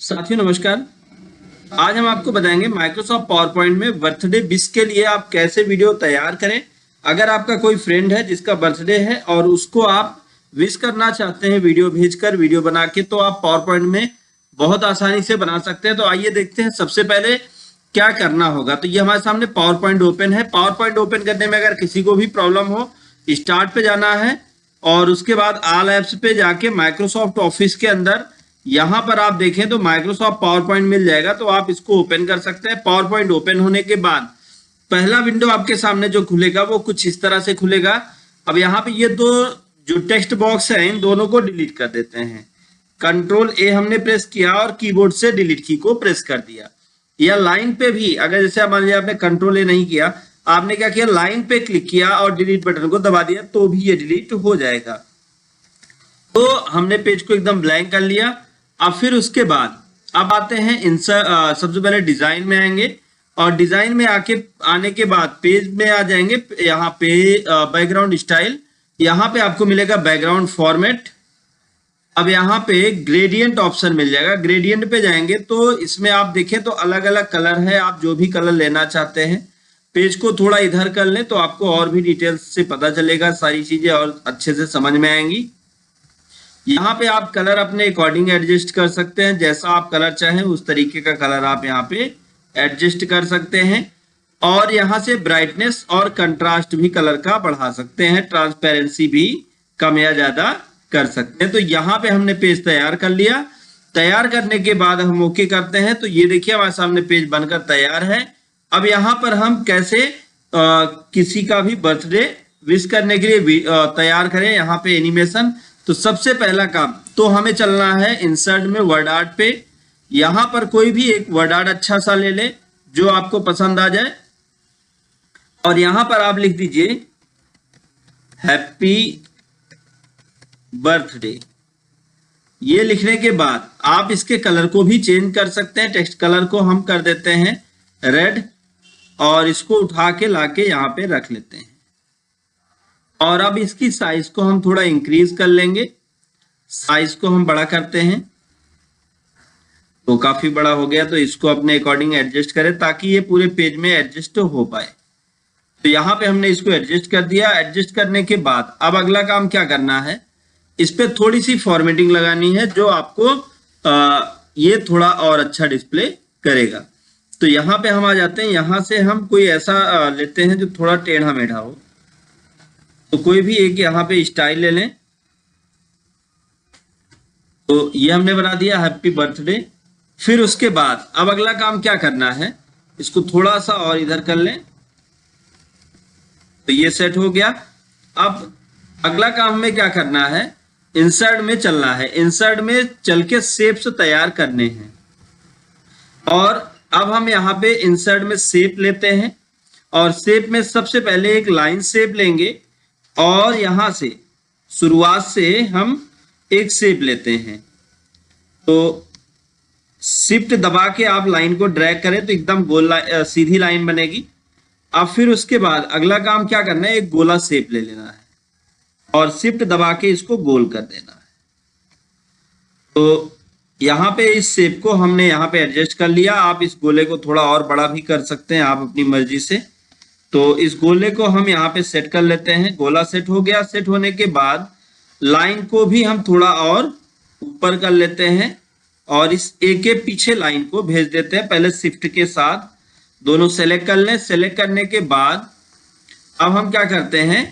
साथियों नमस्कार। आज हम आपको बताएंगे माइक्रोसॉफ्ट पावर पॉइंट में बर्थडे विश के लिए आप कैसे वीडियो तैयार करें। अगर आपका कोई फ्रेंड है जिसका बर्थडे है और उसको आप विश करना चाहते हैं वीडियो भेजकर, वीडियो बना के, तो आप पावर पॉइंट में बहुत आसानी से बना सकते हैं। तो आइए देखते हैं सबसे पहले क्या करना होगा। तो ये हमारे सामने पावर पॉइंट ओपन है। पावर पॉइंट ओपन करने में अगर किसी को भी प्रॉब्लम हो, स्टार्ट पे जाना है और उसके बाद ऑल एप्स पे जाके माइक्रोसॉफ्ट ऑफिस के अंदर यहां पर आप देखें तो माइक्रोसॉफ्ट पावर पॉइंट मिल जाएगा, तो आप इसको ओपन कर सकते हैं। पावर पॉइंट ओपन होने के बाद पहला विंडो आपके सामने जो खुलेगा वो कुछ इस तरह से खुलेगा। अब यहाँ पे ये दो जो टेक्स्ट बॉक्स है इन दोनों को डिलीट कर देते हैं। कंट्रोल ए हमने प्रेस किया और कीबोर्ड से डिलीट की को प्रेस कर दिया। या लाइन पे भी अगर जैसे मान लिया आपने कंट्रोल ए नहीं किया, आपने क्या किया, लाइन पे क्लिक किया और डिलीट बटन को दबा दिया तो भी ये डिलीट हो जाएगा। तो हमने पेज को एकदम ब्लैंक कर लिया। अब फिर उसके बाद अब आते हैं इंसर्ट, सबसे पहले डिजाइन में आएंगे और डिजाइन में आने के बाद पेज में आ जाएंगे। यहाँ पे बैकग्राउंड स्टाइल, यहाँ पे आपको मिलेगा बैकग्राउंड फॉर्मेट। अब यहाँ पे ग्रेडियंट ऑप्शन मिल जाएगा। ग्रेडियंट पे जाएंगे तो इसमें आप देखें तो अलग अलग कलर है, आप जो भी कलर लेना चाहते हैं। पेज को थोड़ा इधर कर लें तो आपको और भी डिटेल्स से पता चलेगा, सारी चीजें और अच्छे से समझ में आएंगी। यहाँ पे आप कलर अपने अकॉर्डिंग एडजस्ट कर सकते हैं, जैसा आप कलर चाहें उस तरीके का कलर आप यहाँ पे एडजस्ट कर सकते हैं। और यहाँ से ब्राइटनेस और कंट्रास्ट भी कलर का बढ़ा सकते हैं, ट्रांसपेरेंसी भी कम या ज्यादा कर सकते हैं। तो यहाँ पे हमने पेज तैयार कर लिया। तैयार करने के बाद हम ओके करते हैं तो ये देखिए हमारे सामने पेज बनकर तैयार है। अब यहाँ पर हम कैसे किसी का भी बर्थडे विश करने के लिए तैयार करें, यहाँ पे एनिमेशन। तो सबसे पहला काम तो हमें चलना है इंसर्ट में वर्ड आर्ट पे। यहां पर कोई भी एक वर्ड आर्ट अच्छा सा ले ले जो आपको पसंद आ जाए और यहां पर आप लिख दीजिए हैप्पी बर्थडे। ये लिखने के बाद आप इसके कलर को भी चेंज कर सकते हैं। टेक्स्ट कलर को हम कर देते हैं रेड और इसको उठा के लाके यहां पे रख लेते हैं। और अब इसकी साइज को हम थोड़ा इंक्रीज कर लेंगे। साइज को हम बड़ा करते हैं तो काफी बड़ा हो गया, तो इसको अपने अकॉर्डिंग एडजस्ट करें ताकि ये पूरे पेज में एडजस्ट हो पाए। तो यहाँ पे हमने इसको एडजस्ट कर दिया। एडजस्ट करने के बाद अब अगला काम क्या करना है, इस पे थोड़ी सी फॉर्मेटिंग लगानी है जो आपको ये थोड़ा और अच्छा डिस्प्ले करेगा। तो यहाँ पे हम आ जाते हैं। यहाँ से हम कोई ऐसा लेते हैं जो थोड़ा टेढ़ा मेढ़ा हो, तो कोई भी एक यहाँ पे स्टाइल ले लें। तो ये हमने बना दिया हैप्पी बर्थडे। फिर उसके बाद अब अगला काम क्या करना है, इसको थोड़ा सा और इधर कर लें तो ये सेट हो गया। अब अगला काम हमें क्या करना है, इंसर्ट में चलना है। इंसर्ट में चल के शेप्स तैयार करने हैं। और अब हम यहाँ पे इंसर्ट में शेप लेते हैं और शेप में सबसे पहले एक लाइन शेप लेंगे और यहां से शुरुआत से हम एक शेप लेते हैं। तो शिफ्ट दबा के आप लाइन को ड्रैग करें तो एकदम गोल सीधी लाइन बनेगी। अब फिर उसके बाद अगला काम क्या करना है, एक गोला शेप ले लेना है और शिफ्ट दबा के इसको गोल कर देना है। तो यहाँ पे इस शेप को हमने यहाँ पे एडजस्ट कर लिया। आप इस गोले को थोड़ा और बड़ा भी कर सकते हैं आप अपनी मर्जी से। तो इस गोले को हम यहाँ पे सेट कर लेते हैं। गोला सेट हो गया। सेट होने के बाद लाइन को भी हम थोड़ा और ऊपर कर लेते हैं और इस ए के पीछे लाइन को भेज देते हैं। पहले शिफ्ट के साथ दोनों सेलेक्ट कर लें। सेलेक्ट करने के बाद अब हम क्या करते हैं,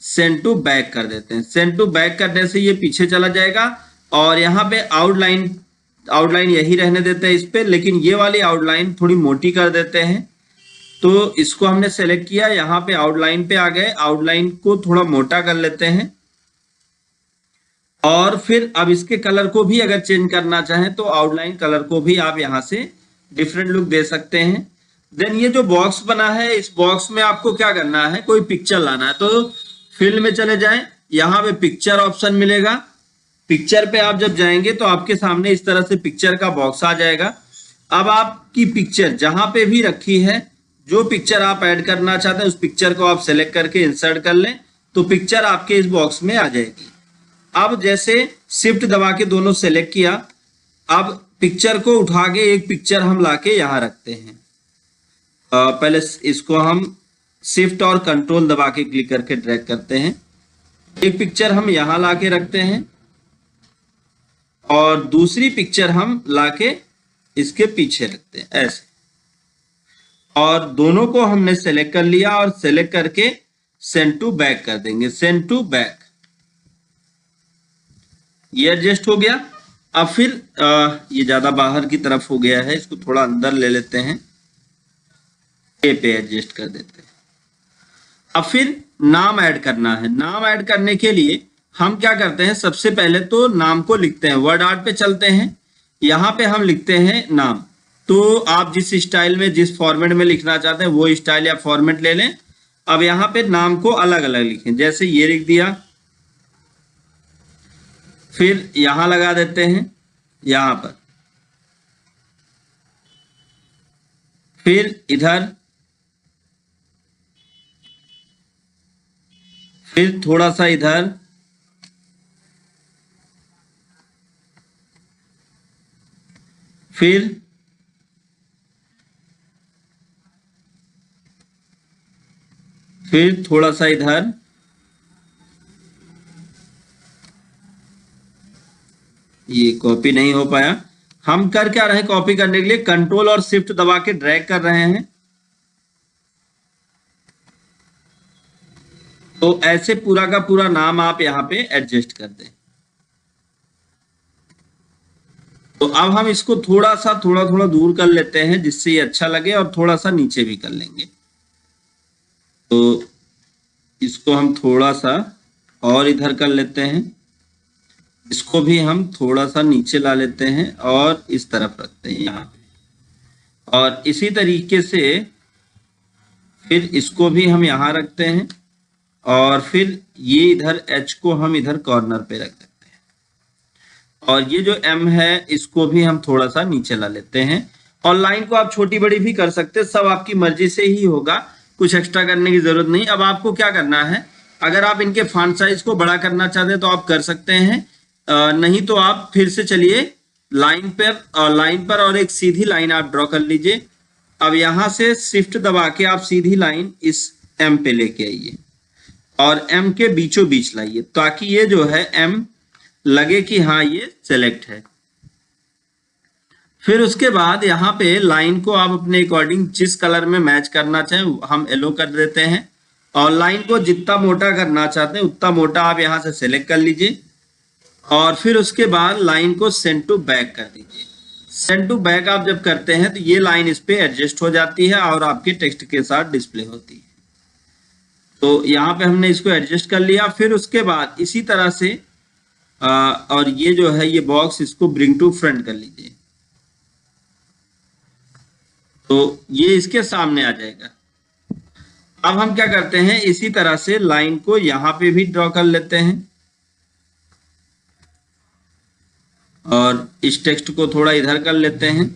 सेंड टू बैक कर देते हैं। सेंड टू बैक करने से ये पीछे चला जाएगा और यहाँ पे आउटलाइन यही रहने देते हैं इस पे, लेकिन ये वाली आउटलाइन थोड़ी मोटी कर देते हैं। तो इसको हमने सेलेक्ट किया, यहाँ पे आउटलाइन पे आ गए। आउटलाइन को थोड़ा मोटा कर लेते हैं और फिर अब इसके कलर को भी अगर चेंज करना चाहें तो आउटलाइन कलर को भी आप यहाँ से डिफरेंट लुक दे सकते हैं। देन ये जो बॉक्स बना है, इस बॉक्स में आपको क्या करना है, कोई पिक्चर लाना है। तो फिल में चले जाएं, यहाँ पे पिक्चर ऑप्शन मिलेगा। पिक्चर पे आप जब जाएंगे तो आपके सामने इस तरह से पिक्चर का बॉक्स आ जाएगा। अब आपकी पिक्चर जहां पे भी रखी है, जो पिक्चर आप ऐड करना चाहते हैं उस पिक्चर को आप सेलेक्ट करके इंसर्ट कर लें तो पिक्चर आपके इस बॉक्स में आ जाएगी। अब जैसे शिफ्ट दबा के दोनों सेलेक्ट किया अब पिक्चर को उठा के एक पिक्चर हम लाके यहाँ रखते हैं। पहले इसको हम शिफ्ट और कंट्रोल दबा के क्लिक करके ड्रैग करते हैं। एक पिक्चर हम यहाँ लाके रखते हैं और दूसरी पिक्चर हम लाके इसके पीछे रखते हैं ऐसे, और दोनों को हमने सेलेक्ट कर लिया और सेलेक्ट करके सेंड टू बैक कर देंगे। सेंड टू बैक, ये एडजस्ट हो गया। अब फिर ये ज्यादा बाहर की तरफ हो गया है, इसको थोड़ा अंदर ले लेते हैं, ए पे एडजस्ट कर देते हैं। अब फिर नाम ऐड करना है। नाम ऐड करने के लिए हम क्या करते हैं, सबसे पहले तो नाम को लिखते हैं। वर्ड आर्ट पे चलते हैं, यहाँ पे हम लिखते हैं नाम। तो आप जिस स्टाइल में, जिस फॉर्मेट में लिखना चाहते हैं वो स्टाइल या फॉर्मेट ले लें। अब यहाँ पे नाम को अलग अलग लिखें, जैसे ये लिख दिया, फिर यहां लगा देते हैं, यहां पर, फिर इधर, फिर थोड़ा सा इधर, फिर थोड़ा सा इधर, ये कॉपी नहीं हो पाया। हम कर क्या रहे हैं, कॉपी करने के लिए कंट्रोल और शिफ्ट दबा के ड्रैग कर रहे हैं। तो ऐसे पूरा का पूरा नाम आप यहां पे एडजस्ट कर दें। तो अब हम इसको थोड़ा थोड़ा दूर कर लेते हैं जिससे ये अच्छा लगे, और थोड़ा सा नीचे भी कर लेंगे। तो इसको हम थोड़ा सा और इधर कर लेते हैं, इसको भी हम थोड़ा सा नीचे ला लेते हैं और इस तरफ रखते हैं यहाँ पे। और इसी तरीके से फिर इसको भी हम यहाँ रखते हैं, और फिर ये इधर एच को हम इधर कॉर्नर पे रख देते हैं। और ये जो एम है इसको भी हम थोड़ा सा नीचे ला लेते हैं। और लाइन को आप छोटी बड़ी भी कर सकते हैं, सब आपकी मर्जी से ही होगा, कुछ एक्स्ट्रा करने की जरूरत नहीं। अब आपको क्या करना है, अगर आप इनके फॉन्ट साइज को बड़ा करना चाहते हैं तो आप कर सकते हैं, नहीं तो आप फिर से चलिए लाइन पर और एक सीधी लाइन आप ड्रॉ कर लीजिए। अब यहां से शिफ्ट दबा के आप सीधी लाइन इस एम पे लेके आइए और एम के बीचों बीच लाइए, ताकि ये जो है एम लगे कि हाँ ये सेलेक्ट है। फिर उसके बाद यहाँ पे लाइन को आप अपने अकॉर्डिंग जिस कलर में मैच करना चाहें हम येलो कर देते हैं, और लाइन को जितना मोटा करना चाहते हैं उतना मोटा आप यहाँ से सेलेक्ट कर लीजिए। और फिर उसके बाद लाइन को सेंड टू बैक कर दीजिए। सेंड टू बैक आप जब करते हैं तो ये लाइन इस पे एडजस्ट हो जाती है और आपके टेक्स्ट के साथ डिस्प्ले होती है। तो यहाँ पे हमने इसको एडजस्ट कर लिया। फिर उसके बाद इसी तरह से और ये जो है ये बॉक्स, इसको ब्रिंग टू फ्रंट कर लीजिए, तो ये इसके सामने आ जाएगा। अब हम क्या करते हैं, इसी तरह से लाइन को यहाँ पे भी ड्रॉ कर लेते हैं और इस टेक्स्ट को थोड़ा इधर कर लेते हैं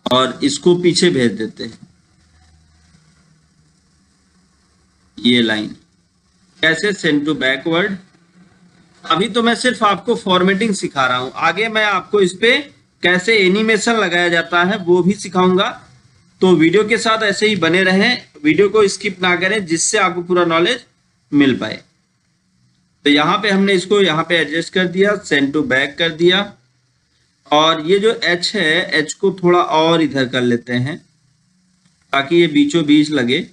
और इसको पीछे भेज देते हैं। ये लाइन कैसे, सेंड टू बैकवर्ड। अभी तो मैं सिर्फ आपको फॉर्मेटिंग सिखा रहा हूं, आगे मैं आपको इस पे कैसे एनिमेशन लगाया जाता है वो भी सिखाऊंगा। तो वीडियो के साथ ऐसे ही बने रहें, वीडियो को स्किप ना करें, जिससे आपको पूरा नॉलेज मिल पाए। तो यहाँ पे हमने इसको यहाँ पे एडजस्ट कर दिया, सेंड टू बैक कर दिया, और ये जो एच है एच को थोड़ा और इधर कर लेते हैं ताकि ये बीचों बीच लगे।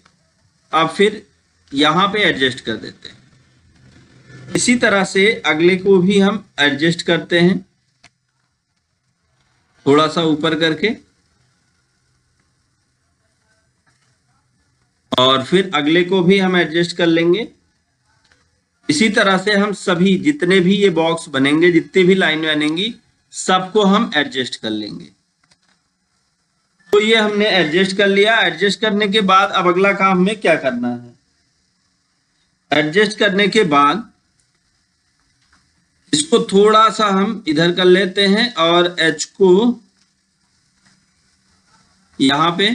अब फिर यहाँ पे एडजस्ट कर देते हैं। इसी तरह से अगले को भी हम एडजस्ट करते हैं, थोड़ा सा ऊपर करके, और फिर अगले को भी हम एडजस्ट कर लेंगे। इसी तरह से हम सभी जितने भी ये बॉक्स बनेंगे, जितनी भी लाइन बनेंगी, सबको हम एडजस्ट कर लेंगे। तो ये हमने एडजस्ट कर लिया। एडजस्ट करने के बाद अब अगला काम हमें क्या करना है, एडजस्ट करने के बाद इसको थोड़ा सा हम इधर कर लेते हैं और एच को यहाँ पे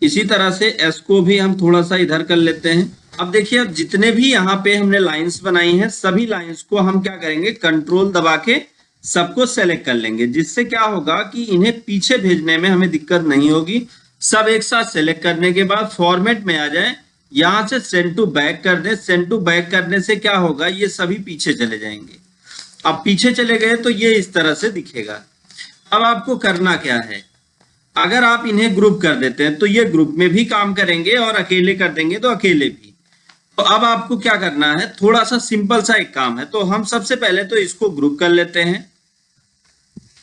इसी तरह से एस को भी हम थोड़ा सा इधर कर लेते हैं। अब देखिए, अब जितने भी यहाँ पे हमने लाइंस बनाई हैं, सभी लाइंस को हम क्या करेंगे, कंट्रोल दबा के सबको सेलेक्ट कर लेंगे, जिससे क्या होगा कि इन्हें पीछे भेजने में हमें दिक्कत नहीं होगी। सब एक साथ सेलेक्ट करने के बाद फॉर्मेट में आ जाए, यहां से सेंड टू बैक कर दे। सेंड टू बैक करने से क्या होगा, ये सभी पीछे चले जाएंगे। अब पीछे चले गए तो ये इस तरह से दिखेगा। अब आपको करना क्या है, अगर आप इन्हें ग्रुप कर देते हैं तो ये ग्रुप में भी काम करेंगे और अकेले कर देंगे तो अकेले भी। तो अब आपको क्या करना है, थोड़ा सा सिंपल सा एक काम है। तो हम सबसे पहले तो इसको ग्रुप कर लेते हैं।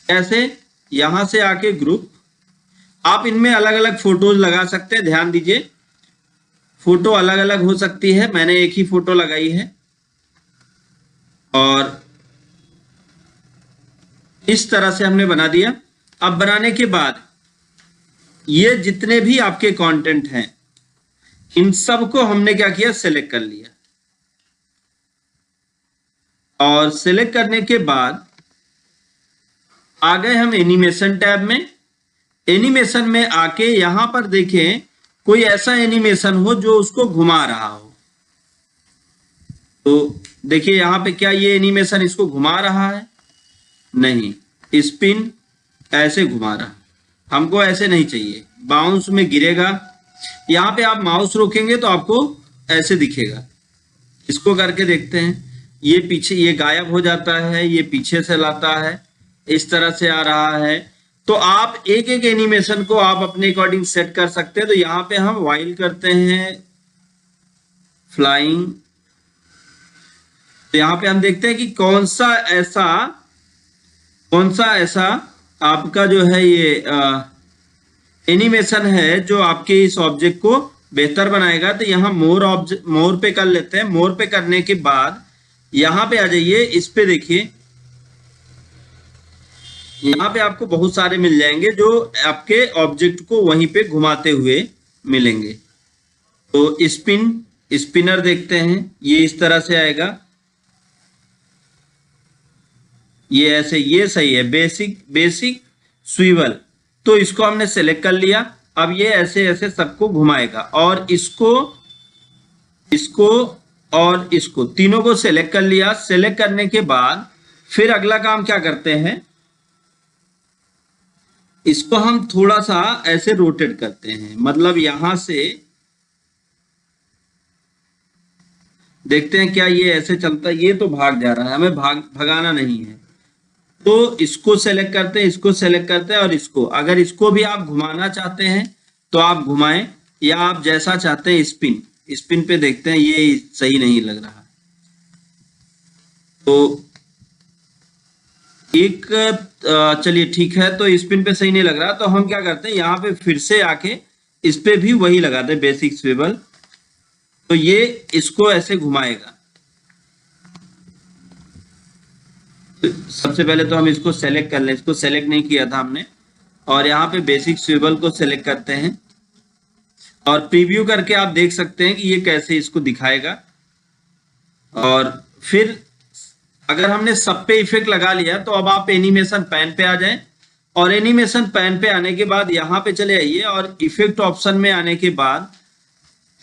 ऐसे यहां से आके ग्रुप, आप इनमें अलग अलग फोटोज लगा सकते हैं। ध्यान दीजिए, फोटो अलग अलग हो सकती है, मैंने एक ही फोटो लगाई है। और इस तरह से हमने बना दिया। अब बनाने के बाद ये जितने भी आपके कंटेंट हैं, इन सब को हमने क्या किया, सेलेक्ट कर लिया। और सेलेक्ट करने के बाद आ गए हम एनिमेशन टैब में। एनिमेशन में आके यहां पर देखें, कोई ऐसा एनिमेशन हो जो उसको घुमा रहा हो। तो देखिए यहां पे, क्या ये एनिमेशन इसको घुमा रहा है? नहीं, स्पिन ऐसे घुमा रहा, हमको ऐसे नहीं चाहिए, बाउंस में गिरेगा। यहां पे आप माउस रोकेंगे तो आपको ऐसे दिखेगा। इसको करके देखते हैं, ये पीछे, ये गायब हो जाता है, ये पीछे से लाता है, इस तरह से आ रहा है। तो आप एक एक एनिमेशन को आप अपने अकॉर्डिंग सेट कर सकते हैं। तो यहाँ पे हम वाइल करते हैं फ्लाइंग। तो यहाँ पे हम देखते हैं कि कौन सा ऐसा आपका जो है ये एनिमेशन है जो आपके इस ऑब्जेक्ट को बेहतर बनाएगा। तो यहाँ मोर पे कर लेते हैं। मोर पे करने के बाद यहाँ पे आ जाइए, इस पे देखिए, यहाँ पे आपको बहुत सारे मिल जाएंगे जो आपके ऑब्जेक्ट को वहीं पे घुमाते हुए मिलेंगे। तो स्पिनर देखते हैं, ये इस तरह से आएगा, ये ऐसे, ये सही है, बेसिक स्विवल। तो इसको हमने सेलेक्ट कर लिया। अब ये ऐसे ऐसे सबको घुमाएगा, और इसको और इसको तीनों को सेलेक्ट कर लिया। सेलेक्ट करने के बाद फिर अगला काम क्या करते हैं, इसको हम थोड़ा सा ऐसे रोटेट करते हैं। मतलब यहां से देखते हैं क्या ये ऐसे चलता है, ये तो भाग जा रहा है, हमें भगाना नहीं है। तो इसको सेलेक्ट करते हैं, इसको सेलेक्ट करते हैं, और इसको, अगर इसको भी आप घुमाना चाहते हैं तो आप घुमाएं, या आप जैसा चाहते हैं स्पिन पे देखते हैं, ये सही नहीं लग रहा। तो एक चलिए ठीक है, तो स्पिन पे सही नहीं लग रहा, तो हम क्या करते हैं, यहाँ पे फिर से आके इस पे भी वही लगाते हैं, बेसिक स्विवल। तो ये इसको ऐसे घुमाएगा। सबसे पहले तो हम इसको सेलेक्ट कर लें, इसको सेलेक्ट नहीं किया था हमने, और यहाँ पे बेसिक स्विवल को सेलेक्ट करते हैं, और प्रीव्यू करके आप देख सकते हैं कि ये कैसे इसको दिखाएगा। और फिर अगर हमने सब पे इफेक्ट लगा लिया, तो अब आप एनिमेशन पैन पे आ जाएं, और एनिमेशन पैन पे आने के बाद यहाँ पे चले आइए, और इफेक्ट ऑप्शन में आने के बाद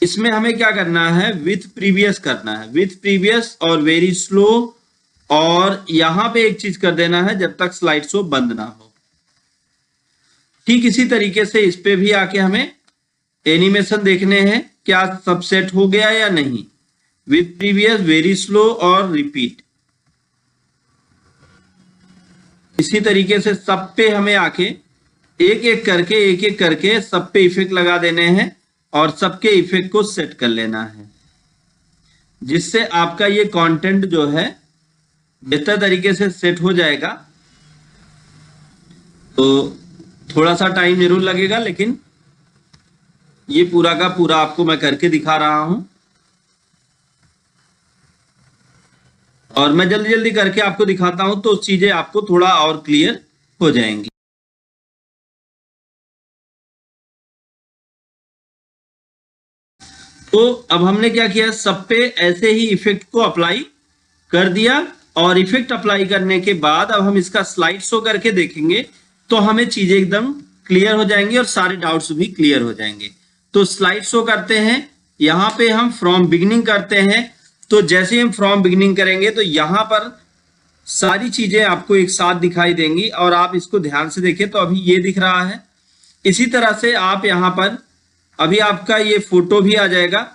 इसमें हमें क्या करना है, विथ प्रीवियस करना है, विथ प्रीवियस और वेरी स्लो। और यहाँ पे एक चीज कर देना है, जब तक स्लाइड शो बंद ना हो। ठीक इसी तरीके से इस पे भी आके हमें एनिमेशन देखने हैं, क्या सब सेट हो गया या नहीं, विथ प्रीवियस, वेरी स्लो और रिपीट। इसी तरीके से सब पे हमें आके एक एक करके सब पे इफेक्ट लगा देने हैं, और सबके इफेक्ट को सेट कर लेना है, जिससे आपका ये कंटेंट जो है बेहतर तरीके से सेट हो जाएगा। तो थोड़ा सा टाइम जरूर लगेगा, लेकिन ये पूरा का पूरा आपको मैं करके दिखा रहा हूं, और मैं जल्दी जल्दी करके आपको दिखाता हूं, तो चीजें आपको थोड़ा और क्लियर हो जाएंगी। तो अब हमने क्या किया, सब पे ऐसे ही इफेक्ट को अप्लाई कर दिया, और इफेक्ट अप्लाई करने के बाद अब हम इसका स्लाइड शो करके देखेंगे, तो हमें चीजें एकदम क्लियर हो जाएंगी और सारे डाउट्स भी क्लियर हो जाएंगे। तो स्लाइड शो करते हैं। यहाँ पे हम फ्रॉम बिगिनिंग करते हैं, तो जैसे ही हम फ्रॉम बिगिनिंग करेंगे तो यहाँ पर सारी चीजें आपको एक साथ दिखाई देंगी और आप इसको ध्यान से देखें तो अभी ये दिख रहा है। इसी तरह से आप यहाँ पर अभी आपका ये फोटो भी आ जाएगा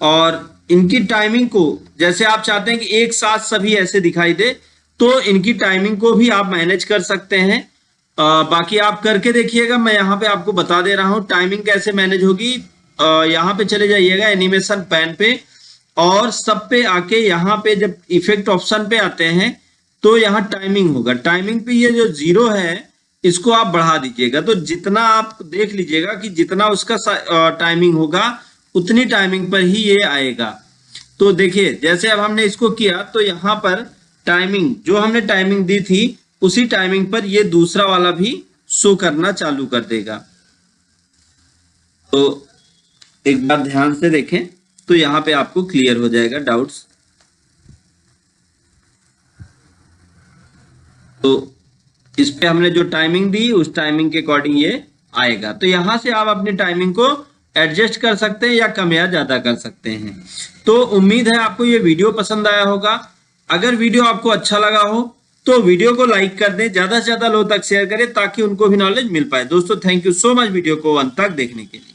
और इनकी टाइमिंग को जैसे आप चाहते हैं कि एक साथ सभी ऐसे दिखाई दे तो इनकी टाइमिंग को भी आप मैनेज कर सकते हैं। बाकी आप करके देखिएगा, मैं यहाँ पे आपको बता दे रहा हूँ टाइमिंग कैसे मैनेज होगी। यहाँ पे चले जाइएगा एनिमेशन पैन पे और सब पे आके यहाँ पे जब इफेक्ट ऑप्शन पे आते हैं तो यहाँ टाइमिंग होगा। टाइमिंग पे ये जो 0 है इसको आप बढ़ा दीजिएगा, तो जितना आप देख लीजिएगा कि जितना उसका टाइमिंग होगा उतनी टाइमिंग पर ही ये आएगा। तो देखिए जैसे अब हमने इसको किया तो यहाँ पर टाइमिंग जो हमने टाइमिंग दी थी उसी टाइमिंग पर ये दूसरा वाला भी शो करना चालू कर देगा। तो एक बार ध्यान से देखें तो यहाँ पे आपको क्लियर हो जाएगा डाउट्स। तो इस पे हमने जो टाइमिंग दी उस टाइमिंग के अकॉर्डिंग ये आएगा। तो यहां से आप अपनी टाइमिंग को एडजस्ट कर सकते हैं या कम या ज्यादा कर सकते हैं। तो उम्मीद है आपको ये वीडियो पसंद आया होगा। अगर वीडियो आपको अच्छा लगा हो तो वीडियो को लाइक कर दें, ज्यादा से ज्यादा लोगों तक शेयर करें ताकि उनको भी नॉलेज मिल पाए। दोस्तों thank you so much video को अंत तक देखने के लिए।